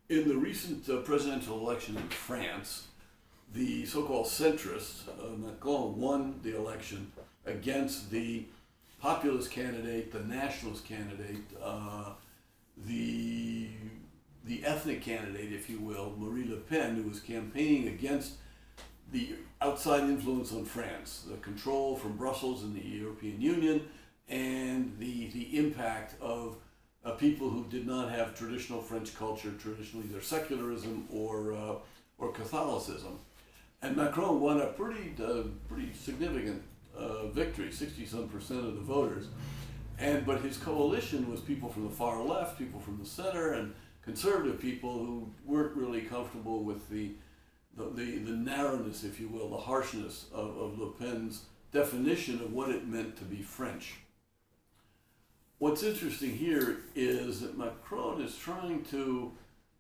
In the recent presidential election in France, the so-called centrists, Macron, won the election against the populist candidate, the nationalist candidate, the ethnic candidate, if you will, Marine Le Pen, who was campaigning against the outside influence on France, the control from Brussels and the European Union, and the impact of people who did not have traditional French culture, traditional either secularism or Catholicism. And Macron won a pretty significant victory, 60-some% of the voters. But his coalition was people from the far left, people from the center, and conservative people who weren't really comfortable with the narrowness, if you will, the harshness of Le Pen's definition of what it meant to be French. What's interesting here is that Macron is trying to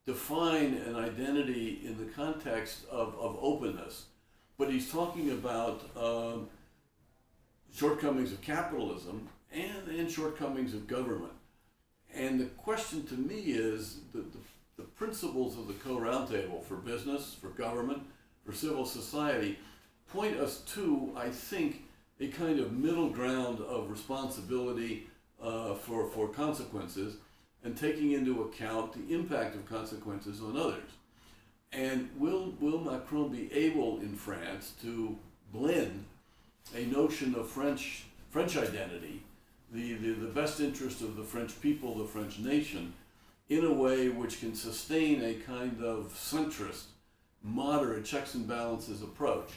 define an identity in the context of openness, but he's talking about shortcomings of capitalism and shortcomings of government. And the question to me is the principles of the Co-Roundtable for business, for government, for civil society point us to, I think, a kind of middle ground of responsibility for consequences and taking into account the impact of consequences on others. And will Macron be able in France to blend a notion of French identity, the best interest of the French people, the French nation, in a way which can sustain a kind of centrist, moderate checks and balances approach?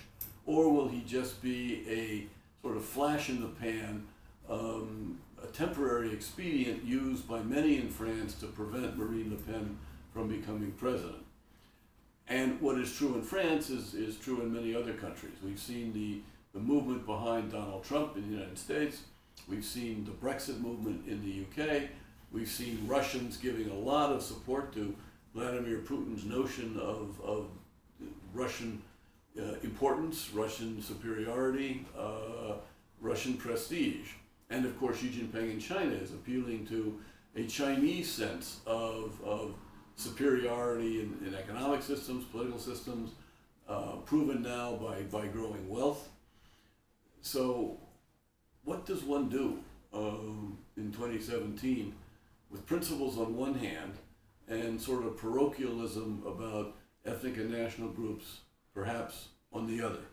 Or will he just be a sort of flash in the pan, a temporary expedient used by many in France to prevent Marine Le Pen from becoming president? And what is true in France is true in many other countries. We've seen the movement behind Donald Trump in the United States. We've seen the Brexit movement in the UK. We've seen Russians giving a lot of support to Vladimir Putin's notion of Russian importance, Russian superiority, Russian prestige. And of course, Xi Jinping in China is appealing to a Chinese sense of superiority in economic systems, political systems, proven now by growing wealth. So what does one do in 2017 with principles on one hand and sort of parochialism about ethnic and national groups perhaps on the other?